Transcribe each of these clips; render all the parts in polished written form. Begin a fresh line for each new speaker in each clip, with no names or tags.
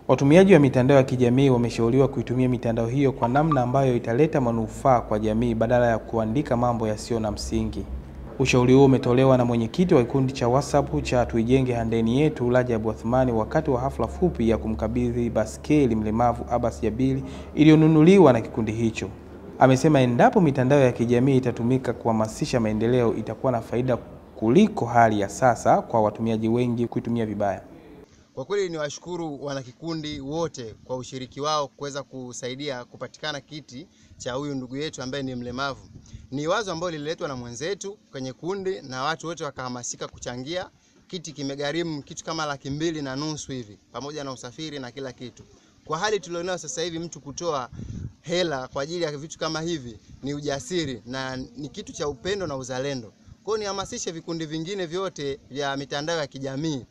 Watumiaji wa mitandao ya kijamii wameshauriwa kuitumia mitandao hiyo kwa namna ambayo italeta manufaa kwa jamii badala ya kuandika mambo yasiyo na msingi. Ushauri huo umetolewa na mwenyekiti wa kikundi cha WhatsApp cha Tuijenge Handeni Yetu, Rajab Athmani, wakati wa hafla fupi ya kumkabidhi baskeli mlemavu Abbas Jabili iliyonunuliwa na kikundi hicho. Amesema endapo mitandao ya kijamii itatumika kuhamasisha maendeleo, itakuwa na faida kuliko hali ya sasa kwa watumiaji wengi kuitumia vibaya.
Kwa kweli ni washukuru wanakikundi wote kwa ushiriki wao kuweza kusaidia kupatikana kiti cha huyu ndugu yetu ambaye ni mlemavu. Ni wazo ambalo lililetwa na mwenzetu kwenye kundi na watu wote wakahamasika kuchangia. Kiti kimegharimu kitu kama 250,000 hivi pamoja na usafiri na kila kitu. Kwa hali tulionayo sasa hivi, mtu kutoa hela kwa ajili ya vitu kama hivi ni ujasiri na ni kitu cha upendo na uzalendo. Kwa hiyo nihamasishe vikundi vingine vyote vya mitandao ya kijamii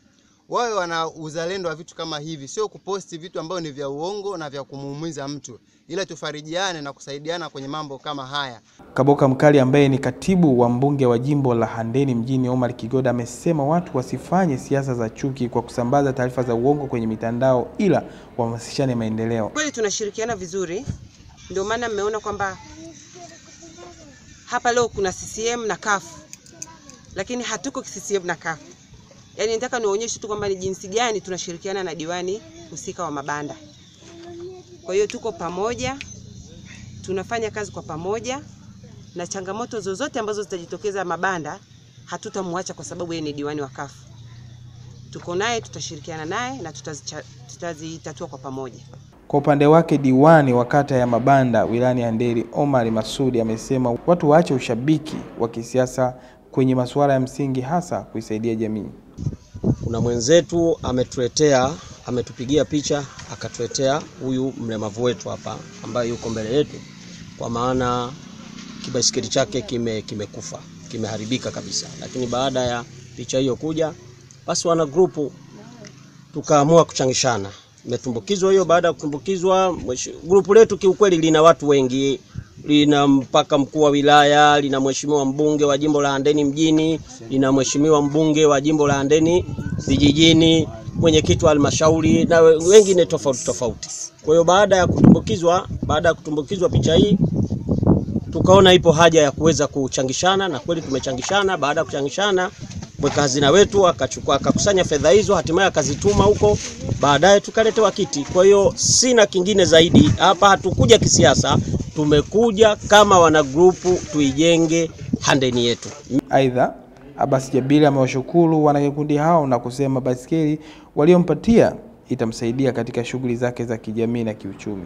wawe wana uzalendo wa vitu kama hivi, sio kuposti vitu ambavyo ni vya uongo na vya kumuumiza mtu, ila tufarijiane na kusaidiana kwenye mambo kama haya.
Kaboka Mkali ambaye ni katibu wa mbunge wa jimbo la Handeni mjini Omar Kigoda amesema watu wasifanye siasa za chuki kwa kusambaza taarifa za uongo kwenye mitandao, ila wahamasishane maendeleo.
Kweli tunashirikiana vizuri, ndio maana mmeona kwamba hapa leo kuna CCM na CUF, lakini hatuko CCM na CUF. Yaani nataka nionyeshe tu kwamba ni jinsi gani tunashirikiana na diwani husika wa mabanda. Kwa hiyo tuko pamoja, tunafanya kazi kwa pamoja, na changamoto zozote ambazo zitajitokeza mabanda hatutamwacha kwa sababu yeye ni diwani wa CUF. Tuko naye, tutashirikiana naye na tutazitatua kwa pamoja.
Kwa upande wake diwani wa kata ya Mabanda wilayani Handeni Omar Masudi amesema watu waache ushabiki wa kisiasa kwenye masuala ya msingi, hasa kuisaidia jamii.
Kuna mwenzetu ametupigia picha akatuletea huyu mlemavu wetu hapa ambaye yuko mbele yetu, kwa maana kibaisikeli chake kimekufa, kimeharibika kabisa. Lakini baada ya picha hiyo kuja, basi wana grupu tukaamua kuchangishana. Imetumbukizwa hiyo. Baada ya kutumbukizwa, grupu letu kiukweli lina watu wengi, lina mpaka mkuu wa wilaya, lina mheshimiwa mbunge wa jimbo la Handeni mjini, lina mheshimiwa mbunge wa jimbo la Handeni vijijini, mwenyekiti wa halmashauri na wengine tofauti. Kwa hiyo baada ya kutumbukizwa picha hii, tukaona ipo haja ya kuweza kuchangishana, na kweli tumechangishana. Baada ya kuchangishana, mweka hazina wetu akakusanya fedha hizo, hatimaye akazituma huko, baadaye tukaletewa kiti. Kwa hiyo sina kingine zaidi hapa, hatukuja kisiasa, tumekuja kama wana grupu Tuijenge Handeni Yetu.
Aidha, Abbas Jabili amewashukuru wanakikundi hao na kusema baskeli waliompatia itamsaidia katika shughuli zake za kijamii na kiuchumi.